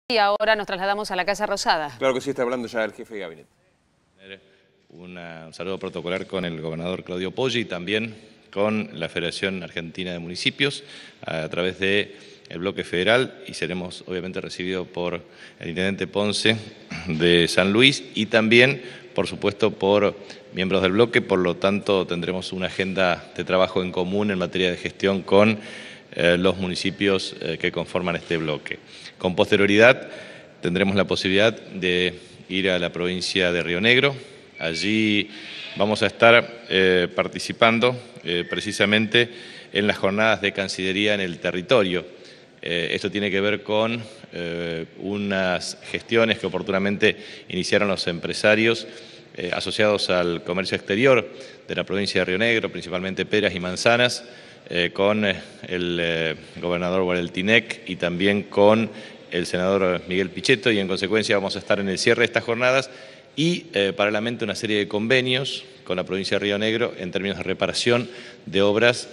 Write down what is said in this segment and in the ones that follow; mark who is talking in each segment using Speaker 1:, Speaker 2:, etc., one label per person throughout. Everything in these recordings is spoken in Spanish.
Speaker 1: Y ahora nos trasladamos a la Casa Rosada.
Speaker 2: Claro que sí, está hablando ya el jefe de gabinete.
Speaker 3: Un saludo protocolar con el gobernador Claudio Poggi y también con la Federación Argentina de Municipios a través del bloque federal, y seremos obviamente recibidos por el intendente Ponce de San Luis y también, por supuesto, por miembros del bloque. Por lo tanto, tendremos una agenda de trabajo en común en materia de gestión con los municipios que conforman este bloque. Con posterioridad tendremos la posibilidad de ir a la provincia de Río Negro. Allí vamos a estar participando precisamente en las jornadas de Cancillería en el territorio. Esto tiene que ver con unas gestiones que oportunamente iniciaron los empresarios asociados al comercio exterior de la provincia de Río Negro, principalmente peras y manzanas, con el gobernador Guareltinec y también con el senador Miguel Pichetto, y en consecuencia vamos a estar en el cierre de estas jornadas y paralelamente una serie de convenios con la provincia de Río Negro en términos de reparación de obras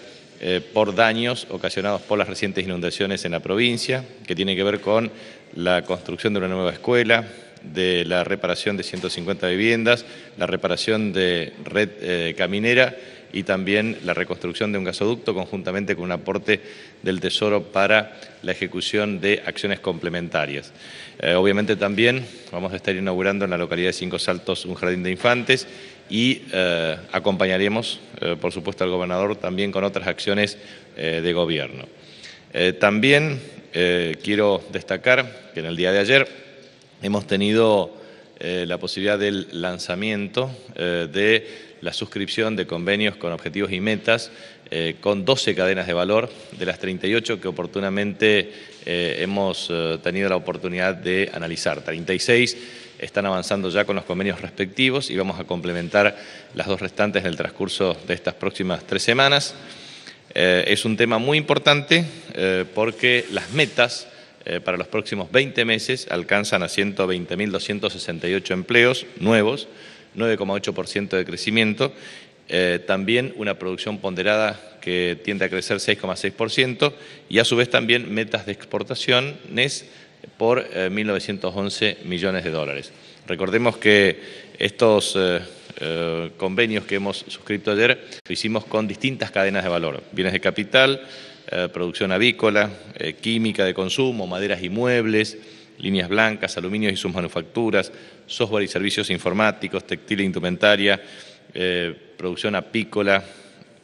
Speaker 3: por daños ocasionados por las recientes inundaciones en la provincia, que tiene que ver con la construcción de una nueva escuela, de la reparación de 150 viviendas, la reparación de red caminera y también la reconstrucción de un gasoducto conjuntamente con un aporte del Tesoro para la ejecución de acciones complementarias. Obviamente también vamos a estar inaugurando en la localidad de Cinco Saltos un jardín de infantes y acompañaremos, por supuesto, al gobernador también con otras acciones de gobierno. También quiero destacar que en el día de ayer hemos tenido la posibilidad del lanzamiento de la suscripción de convenios con objetivos y metas con 12 cadenas de valor de las 38 que oportunamente hemos tenido la oportunidad de analizar. 36 están avanzando ya con los convenios respectivos y vamos a complementar las dos restantes en el transcurso de estas próximas 3 semanas. Es un tema muy importante porque las metas para los próximos 20 meses alcanzan a 120.268 empleos nuevos, 9,8% de crecimiento, también una producción ponderada que tiende a crecer 6,6% y a su vez también metas de exportaciones por 1.911 millones de dólares. Recordemos que estos convenios que hemos suscrito ayer lo hicimos con distintas cadenas de valor, bienes de capital, producción avícola, química de consumo, maderas y muebles, líneas blancas, aluminios y sus manufacturas, software y servicios informáticos, textil e indumentaria, producción apícola,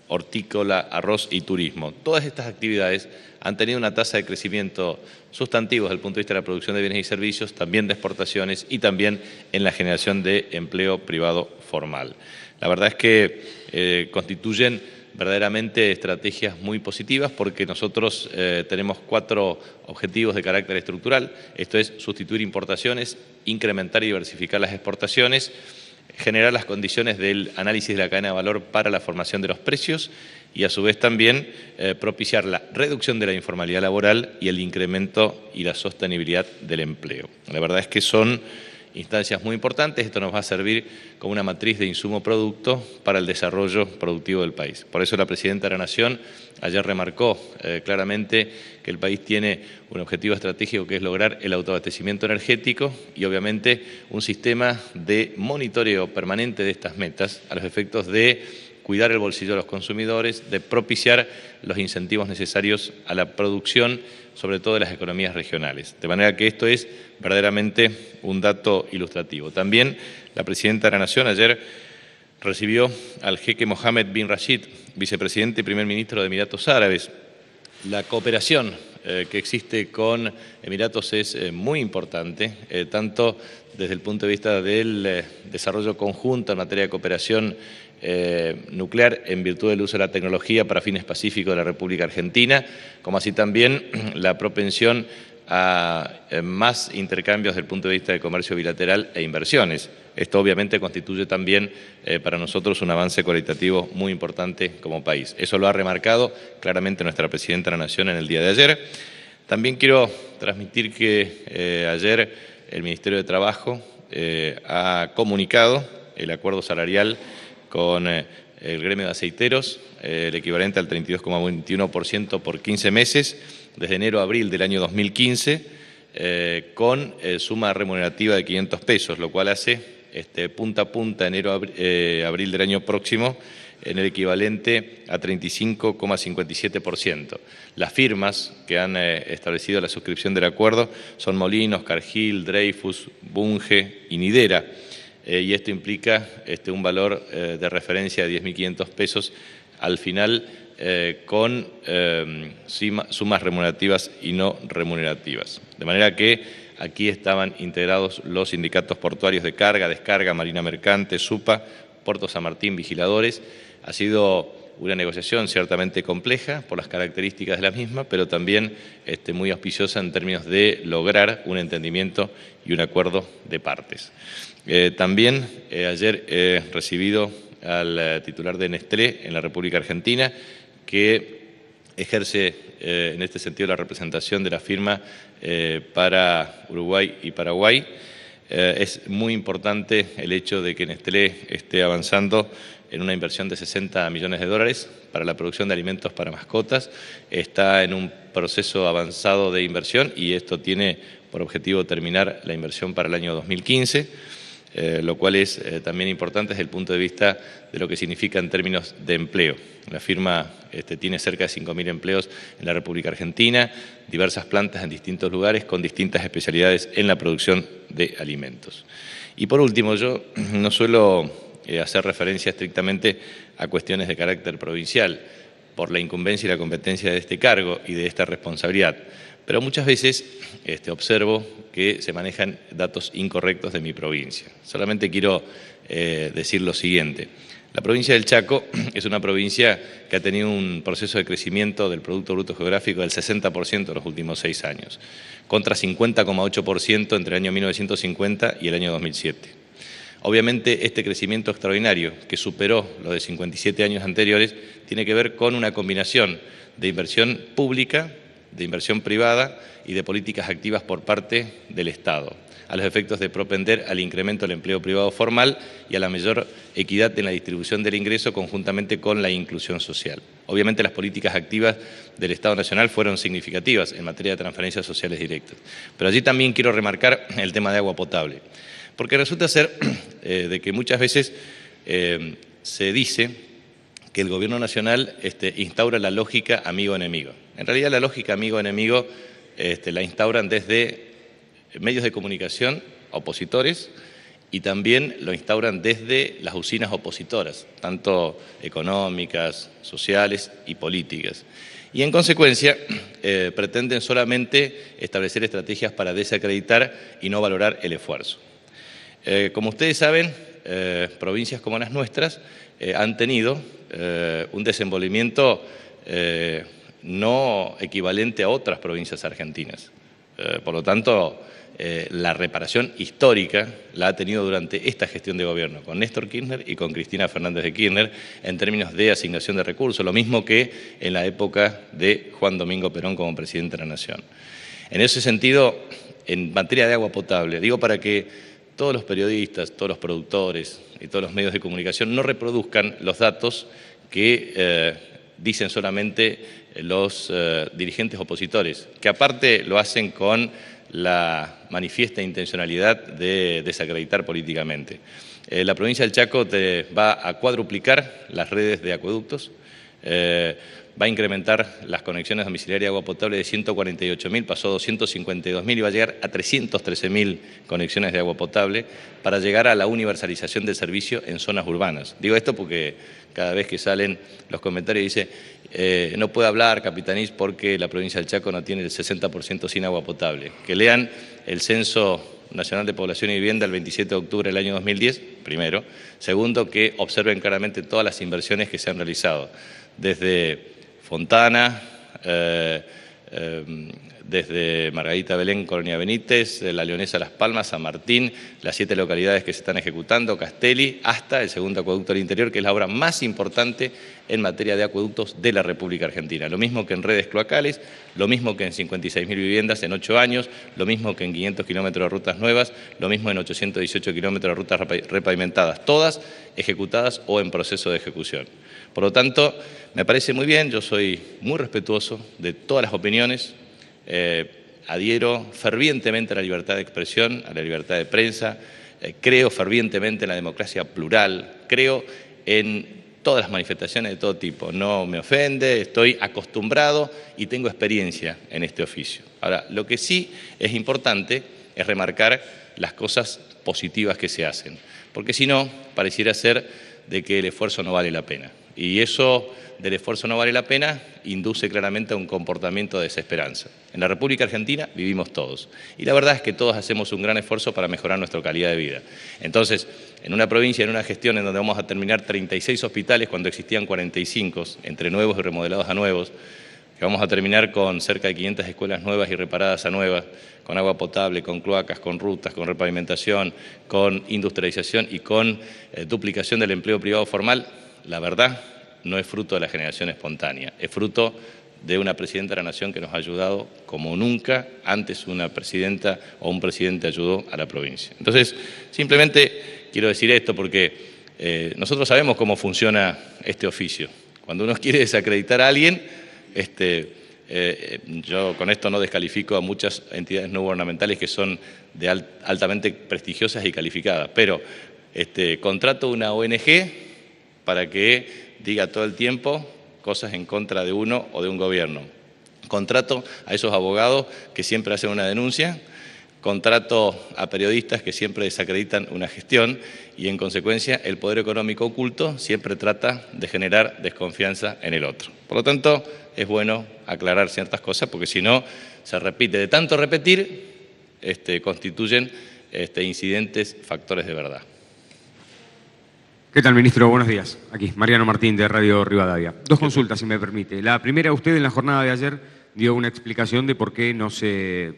Speaker 3: hortícola, arroz y turismo. Todas estas actividades han tenido una tasa de crecimiento sustantivo desde el punto de vista de la producción de bienes y servicios, también de exportaciones y también en la generación de empleo privado formal. La verdad es que constituyen verdaderamente estrategias muy positivas porque nosotros tenemos 4 objetivos de carácter estructural. Esto es sustituir importaciones, incrementar y diversificar las exportaciones, generar las condiciones del análisis de la cadena de valor para la formación de los precios y a su vez también propiciar la reducción de la informalidad laboral y el incremento y la sostenibilidad del empleo. La verdad es que son instancias muy importantes. Esto nos va a servir como una matriz de insumo-producto para el desarrollo productivo del país. Por eso la Presidenta de la Nación ayer remarcó claramente que el país tiene un objetivo estratégico que es lograr el autoabastecimiento energético y obviamente un sistema de monitoreo permanente de estas metas a los efectos de cuidar el bolsillo de los consumidores, de propiciar los incentivos necesarios a la producción, sobre todo de las economías regionales. De manera que esto es verdaderamente un dato ilustrativo. También la Presidenta de la Nación ayer recibió al jeque Mohammed bin Rashid, vicepresidente y primer ministro de Emiratos Árabes. La cooperación que existe con Emiratos es muy importante, tanto desde el punto de vista del desarrollo conjunto en materia de cooperación nuclear en virtud del uso de la tecnología para fines pacíficos de la República Argentina, como así también la propensión a más intercambios desde el punto de vista de comercio bilateral e inversiones. Esto obviamente constituye también para nosotros un avance cualitativo muy importante como país. Eso lo ha remarcado claramente nuestra Presidenta de la Nación en el día de ayer. También quiero transmitir que ayer el Ministerio de Trabajo ha comunicado el acuerdo salarial con el gremio de aceiteros, el equivalente al 32,21% por 15 meses, desde enero a abril del año 2015, con suma remunerativa de 500 pesos, lo cual hace punta a punta, enero-abril del año próximo, en el equivalente a 35,57%. Las firmas que han establecido la suscripción del acuerdo son Molinos, Cargill, Dreyfus, Bunge y Nidera, y esto implica un valor de referencia de 10.500 pesos al final, con sumas remunerativas y no remunerativas. De manera que aquí estaban integrados los sindicatos portuarios de carga, descarga, Marina Mercante, SUPA, Puerto San Martín, Vigiladores. Ha sido una negociación ciertamente compleja por las características de la misma, pero también muy auspiciosa en términos de lograr un entendimiento y un acuerdo de partes. También ayer he recibido al titular de Nestlé en la República Argentina, que ejerce en este sentido la representación de la firma para Uruguay y Paraguay. Es muy importante el hecho de que Nestlé esté avanzando en una inversión de 60 millones de dólares para la producción de alimentos para mascotas. Está en un proceso avanzado de inversión y esto tiene por objetivo terminar la inversión para el año 2015. Lo cual es también importante desde el punto de vista de lo que significa en términos de empleo. La firma tiene cerca de 5.000 empleos en la República Argentina, diversas plantas en distintos lugares con distintas especialidades en la producción de alimentos. Y por último, yo no suelo hacer referencia estrictamente a cuestiones de carácter provincial por la incumbencia y la competencia de este cargo y de esta responsabilidad, pero muchas veces observo que se manejan datos incorrectos de mi provincia. Solamente quiero decir lo siguiente. La provincia del Chaco es una provincia que ha tenido un proceso de crecimiento del Producto Bruto Geográfico del 60% en los últimos 6 años, contra 50,8% entre el año 1950 y el año 2007. Obviamente, este crecimiento extraordinario, que superó lo de 57 años anteriores, tiene que ver con una combinación de inversión pública, de inversión privada y de políticas activas por parte del Estado, a los efectos de propender al incremento del empleo privado formal y a la mayor equidad en la distribución del ingreso conjuntamente con la inclusión social. Obviamente las políticas activas del Estado Nacional fueron significativas en materia de transferencias sociales directas, pero allí también quiero remarcar el tema de agua potable, porque resulta ser de que muchas veces se dice que el Gobierno Nacional instaura la lógica amigo-enemigo. En realidad la lógica amigo-enemigo la instauran desde medios de comunicación opositores y también lo instauran desde las usinas opositoras, tanto económicas, sociales y políticas. Y en consecuencia pretenden solamente establecer estrategias para desacreditar y no valorar el esfuerzo. Como ustedes saben, provincias como las nuestras han tenido un desenvolvimiento no equivalente a otras provincias argentinas. Por lo tanto, la reparación histórica la ha tenido durante esta gestión de gobierno, con Néstor Kirchner y con Cristina Fernández de Kirchner, en términos de asignación de recursos, lo mismo que en la época de Juan Domingo Perón como presidente de la Nación. En ese sentido, en materia de agua potable, digo para que todos los periodistas, todos los productores y todos los medios de comunicación no reproduzcan los datos que dicen solamente los dirigentes opositores, que aparte lo hacen con la manifiesta intencionalidad de desacreditar políticamente. La provincia del Chaco va a cuadruplicar las redes de acueductos, va a incrementar las conexiones domiciliarias de agua potable de 148.000, pasó a 252.000 y va a llegar a 313.000 conexiones de agua potable para llegar a la universalización del servicio en zonas urbanas. Digo esto porque cada vez que salen los comentarios dice no puede hablar Capitanich porque la provincia del Chaco no tiene el 60% sin agua potable. Que lean el Censo Nacional de Población y Vivienda el 27 de octubre del año 2010, primero. Segundo, que observen claramente todas las inversiones que se han realizado, desde Fontana, desde Margarita Belén, Colonia Benítez, La Leonesa, Las Palmas, San Martín, las 7 localidades que se están ejecutando, Castelli, hasta el segundo acueducto del interior, que es la obra más importante en materia de acueductos de la República Argentina. Lo mismo que en redes cloacales, lo mismo que en 56.000 viviendas en 8 años, lo mismo que en 500 kilómetros de rutas nuevas, lo mismo en 818 kilómetros de rutas repavimentadas, todas ejecutadas o en proceso de ejecución. Por lo tanto, me parece muy bien, yo soy muy respetuoso de todas las opiniones. adhiero fervientemente a la libertad de expresión, a la libertad de prensa, creo fervientemente en la democracia plural, creo en todas las manifestaciones de todo tipo. No me ofende, estoy acostumbrado y tengo experiencia en este oficio. Ahora, lo que sí es importante es remarcar las cosas positivas que se hacen, porque si no, pareciera ser de que el esfuerzo no vale la pena. Y eso del esfuerzo no vale la pena induce claramente a un comportamiento de desesperanza. En la República Argentina vivimos todos y la verdad es que todos hacemos un gran esfuerzo para mejorar nuestra calidad de vida. Entonces, en una provincia, en una gestión en donde vamos a terminar 36 hospitales cuando existían 45, entre nuevos y remodelados a nuevos, que vamos a terminar con cerca de 500 escuelas nuevas y reparadas a nuevas, con agua potable, con cloacas, con rutas, con repavimentación, con industrialización y con duplicación del empleo privado formal, la verdad no es fruto de la generación espontánea, es fruto de una presidenta de la Nación que nos ha ayudado como nunca antes una presidenta o un presidente ayudó a la provincia. Entonces, simplemente quiero decir esto porque nosotros sabemos cómo funciona este oficio. Cuando uno quiere desacreditar a alguien, yo con esto no descalifico a muchas entidades no gubernamentales que son altamente prestigiosas y calificadas, pero contrato una ONG para que diga todo el tiempo cosas en contra de uno o de un gobierno. Contrato a esos abogados que siempre hacen una denuncia, contrato a periodistas que siempre desacreditan una gestión y, en consecuencia, el poder económico oculto siempre trata de generar desconfianza en el otro. Por lo tanto, es bueno aclarar ciertas cosas porque si no, se repite. De tanto repetir, constituyen incidentes factores de verdad.
Speaker 4: ¿Qué tal, ministro? Buenos días. Aquí, Mariano Martín, de Radio Rivadavia. Dos consultas, si me permite. La primera, usted en la jornada de ayer dio una explicación de por qué no se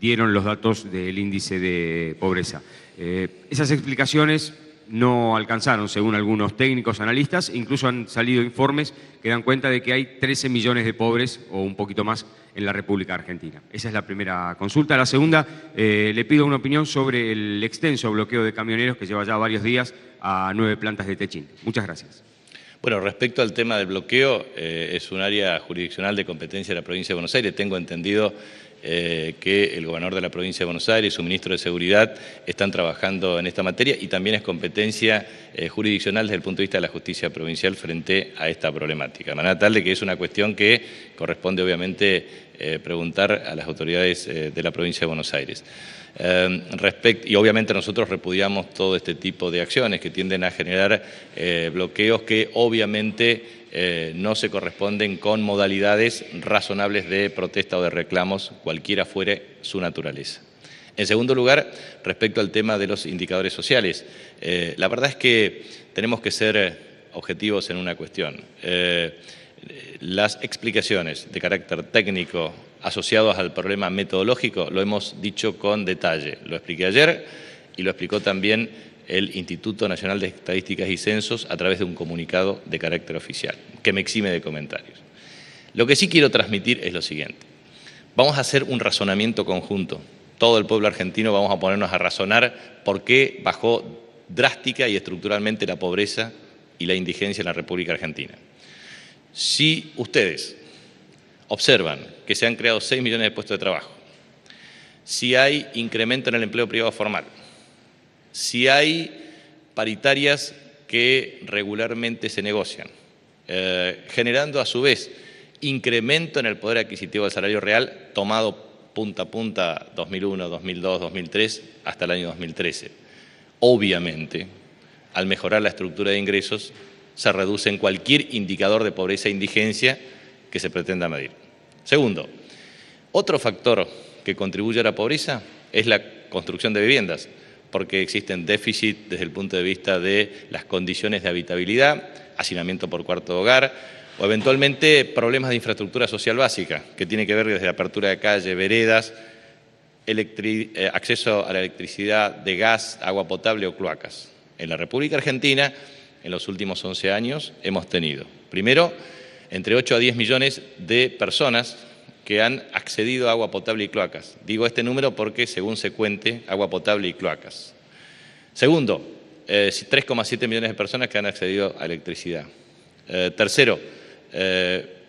Speaker 4: dieron los datos del índice de pobreza. Esas explicaciones no alcanzaron, según algunos técnicos, analistas, incluso han salido informes que dan cuenta de que hay 13 millones de pobres o un poquito más en la República Argentina. Esa es la primera consulta. La segunda, le pido una opinión sobre el extenso bloqueo de camioneros que lleva ya varios días a 9 plantas de Techín. Muchas gracias.
Speaker 3: Bueno, respecto al tema del bloqueo, es un área jurisdiccional de competencia de la provincia de Buenos Aires. Tengo entendido que el gobernador de la provincia de Buenos Aires y su ministro de Seguridad están trabajando en esta materia y también es competencia jurisdiccional desde el punto de vista de la justicia provincial frente a esta problemática. De manera tal de que es una cuestión que corresponde obviamente preguntar a las autoridades de la provincia de Buenos Aires. Y obviamente nosotros repudiamos todo este tipo de acciones que tienden a generar bloqueos que obviamente no se corresponden con modalidades razonables de protesta o de reclamos, cualquiera fuere su naturaleza. En segundo lugar, respecto al tema de los indicadores sociales, la verdad es que tenemos que ser objetivos en una cuestión. Las explicaciones de carácter técnico asociadas al problema metodológico lo hemos dicho con detalle. Lo expliqué ayer y lo explicó también el Instituto Nacional de Estadísticas y Censos a través de un comunicado de carácter oficial, que me exime de comentarios. Lo que sí quiero transmitir es lo siguiente. Vamos a hacer un razonamiento conjunto. Todo el pueblo argentino vamos a ponernos a razonar por qué bajó drástica y estructuralmente la pobreza y la indigencia en la República Argentina. Si ustedes observan que se han creado 6 millones de puestos de trabajo, si hay incremento en el empleo privado formal, si hay paritarias que regularmente se negocian, generando a su vez incremento en el poder adquisitivo del salario real tomado punta a punta 2001, 2002, 2003 hasta el año 2013. Obviamente, al mejorar la estructura de ingresos, se reduce en cualquier indicador de pobreza e indigencia que se pretenda medir. Segundo, otro factor que contribuye a la pobreza es la construcción de viviendas, porque existen déficits desde el punto de vista de las condiciones de habitabilidad, hacinamiento por cuarto de hogar, o eventualmente problemas de infraestructura social básica, que tiene que ver desde la apertura de calle, veredas, acceso a la electricidad, de gas, agua potable o cloacas. En la República Argentina, en los últimos 11 años, hemos tenido, primero, entre 8 a 10 millones de personas que han accedido a agua potable y cloacas. Digo este número porque, según se cuente, agua potable y cloacas. Segundo, 3,7 millones de personas que han accedido a electricidad. Tercero,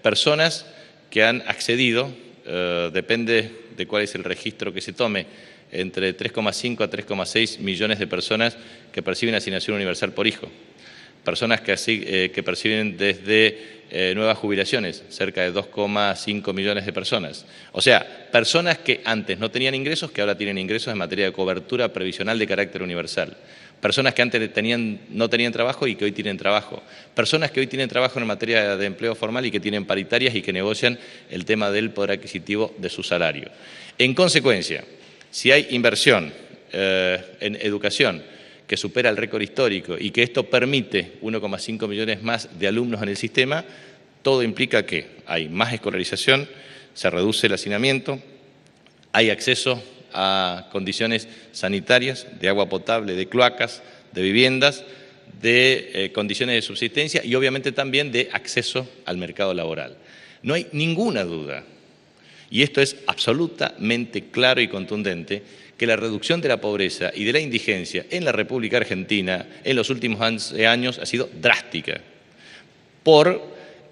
Speaker 3: personas que han accedido depende de cuál es el registro que se tome, entre 3,5 a 3,6 millones de personas que perciben asignación universal por hijo. Personas que perciben desde nuevas jubilaciones, cerca de 2,5 millones de personas. O sea, personas que antes no tenían ingresos, que ahora tienen ingresos en materia de cobertura previsional de carácter universal. Personas que antes no tenían trabajo y que hoy tienen trabajo. Personas que hoy tienen trabajo en materia de empleo formal y que tienen paritarias y que negocian el tema del poder adquisitivo de su salario. En consecuencia, si hay inversión en educación que supera el récord histórico y que esto permite 1,5 millones más de alumnos en el sistema, todo implica que hay más escolarización, se reduce el hacinamiento, hay acceso a condiciones sanitarias, de agua potable, de cloacas, de viviendas, de condiciones de subsistencia y obviamente también de acceso al mercado laboral. No hay ninguna duda, y esto es absolutamente claro y contundente, que la reducción de la pobreza y de la indigencia en la República Argentina en los últimos años ha sido drástica por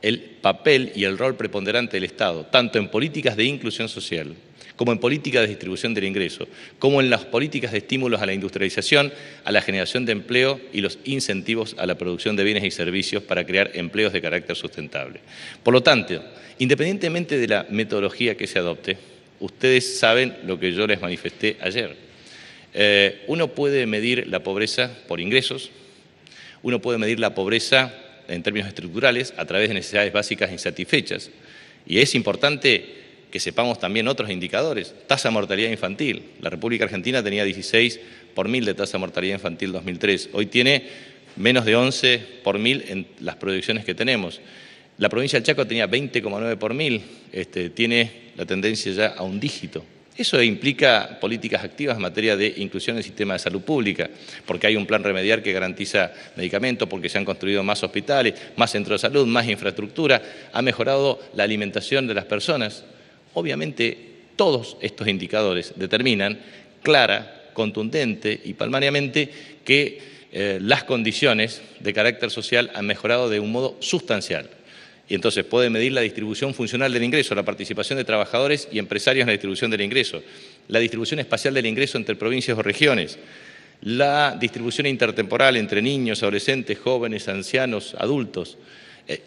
Speaker 3: el papel y el rol preponderante del Estado, tanto en políticas de inclusión social, como en políticas de distribución del ingreso, como en las políticas de estímulos a la industrialización, a la generación de empleo y los incentivos a la producción de bienes y servicios para crear empleos de carácter sustentable. Por lo tanto, independientemente de la metodología que se adopte, ustedes saben lo que yo les manifesté ayer. Uno puede medir la pobreza por ingresos, uno puede medir la pobreza en términos estructurales a través de necesidades básicas insatisfechas. Y es importante que sepamos también otros indicadores. Tasa de mortalidad infantil. La República Argentina tenía 16 por mil de tasa de mortalidad infantil 2003. Hoy tiene menos de 11 por mil en las proyecciones que tenemos. La provincia del Chaco tenía 20,9 por mil, tiene la tendencia ya a un dígito. Eso implica políticas activas en materia de inclusión en el sistema de salud pública, porque hay un plan remediar que garantiza medicamentos, porque se han construido más hospitales, más centros de salud, más infraestructura, ha mejorado la alimentación de las personas. Obviamente, todos estos indicadores determinan clara, contundente y palmariamente que las condiciones de carácter social han mejorado de un modo sustancial. Y entonces puede medir la distribución funcional del ingreso, la participación de trabajadores y empresarios en la distribución del ingreso, la distribución espacial del ingreso entre provincias o regiones, la distribución intertemporal entre niños, adolescentes, jóvenes, ancianos, adultos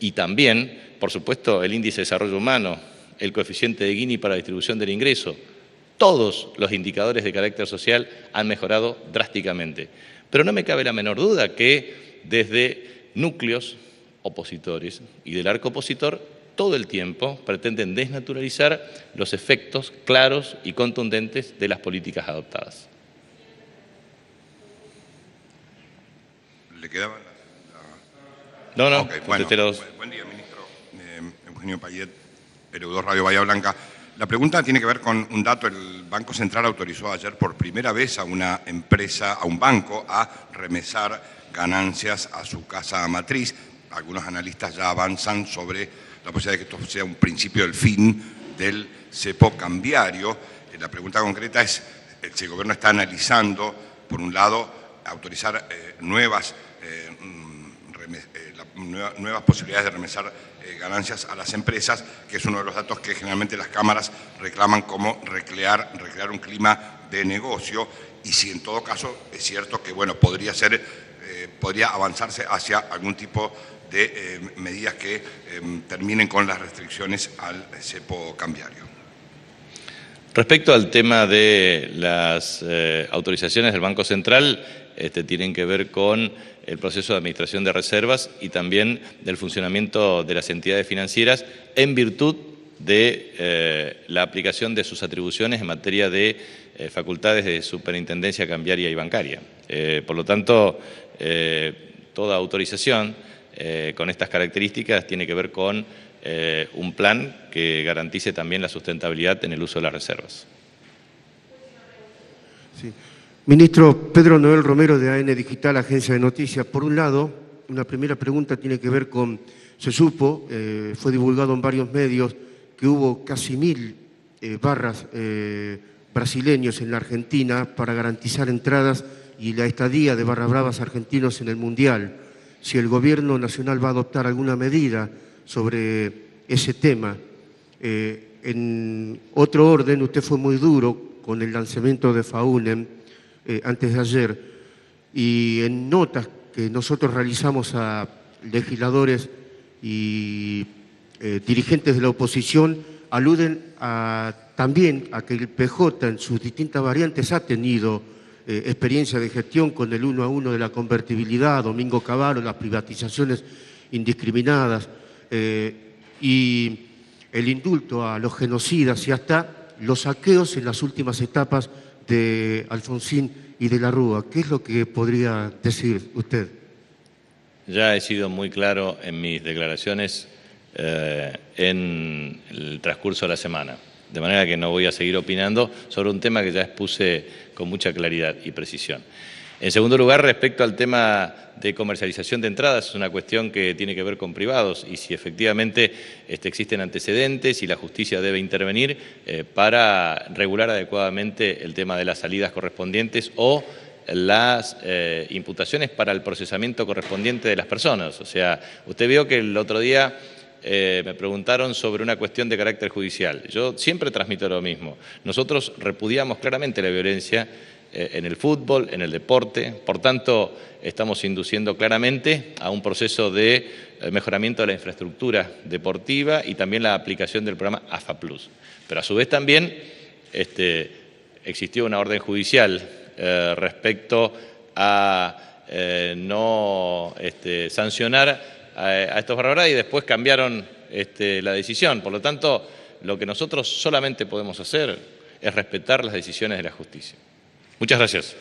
Speaker 3: y también, por supuesto, el índice de desarrollo humano, el coeficiente de Gini para la distribución del ingreso. Todos los indicadores de carácter social han mejorado drásticamente. Pero no me cabe la menor duda que desde núcleos opositores y del arco opositor todo el tiempo pretenden desnaturalizar los efectos claros y contundentes de las políticas adoptadas.
Speaker 5: ¿Le quedaba
Speaker 3: No,
Speaker 5: okay, bueno, buen día, ministro. Eugenio Payet, RU2 Radio Bahía Blanca. La pregunta tiene que ver con un dato. El Banco Central autorizó ayer por primera vez a una empresa, a un banco, a remesar ganancias a su casa matriz. Algunos analistas ya avanzan sobre la posibilidad de que esto sea un principio del fin del cepo cambiario. La pregunta concreta es si el gobierno está analizando, por un lado, autorizar nuevas posibilidades de remesar ganancias a las empresas, que es uno de los datos que generalmente las cámaras reclaman como recrear un clima de negocio, y si en todo caso es cierto que bueno, podría avanzarse hacia algún tipo de medidas que terminen con las restricciones al cepo cambiario.
Speaker 3: Respecto al tema de las autorizaciones del Banco Central, tienen que ver con el proceso de administración de reservas y también del funcionamiento de las entidades financieras en virtud de la aplicación de sus atribuciones en materia de facultades de superintendencia cambiaria y bancaria. Por lo tanto, toda autorización con estas características tiene que ver con un plan que garantice también la sustentabilidad en el uso de las reservas.
Speaker 6: Sí. Ministro, Pedro Noel Romero de AN Digital, Agencia de Noticias. Por un lado, una primera pregunta tiene que ver con, se supo, fue divulgado en varios medios, que hubo casi 1000 barras brasileños en la Argentina para garantizar entradas y la estadía de barra bravas argentinos en el Mundial. Si el Gobierno Nacional va a adoptar alguna medida sobre ese tema. En otro orden, usted fue muy duro con el lanzamiento de FAUNEM antes de ayer, y en notas que nosotros realizamos a legisladores y dirigentes de la oposición aluden también a que el PJ en sus distintas variantes ha tenido experiencia de gestión con el 1 a 1 de la convertibilidad, Domingo Cavallo, las privatizaciones indiscriminadas y el indulto a los genocidas y hasta los saqueos en las últimas etapas de Alfonsín y de la Rúa. ¿Qué es lo que podría decir usted?
Speaker 3: Ya he sido muy claro en mis declaraciones en el transcurso de la semana, de manera que no voy a seguir opinando sobre un tema que ya expuse con mucha claridad y precisión. En segundo lugar, respecto al tema de comercialización de entradas, es una cuestión que tiene que ver con privados y si efectivamente existen antecedentes y la justicia debe intervenir para regular adecuadamente el tema de las salidas correspondientes o las imputaciones para el procesamiento correspondiente de las personas. O sea, usted vio que el otro día me preguntaron sobre una cuestión de carácter judicial. Yo siempre transmito lo mismo. Nosotros repudiamos claramente la violencia en el fútbol, en el deporte. Por tanto, estamos induciendo claramente a un proceso de mejoramiento de la infraestructura deportiva y también la aplicación del programa AFA Plus. Pero a su vez también existió una orden judicial respecto a no sancionar a estos barbaridades y después cambiaron la decisión. Por lo tanto, lo que nosotros solamente podemos hacer es respetar las decisiones de la justicia. Muchas gracias.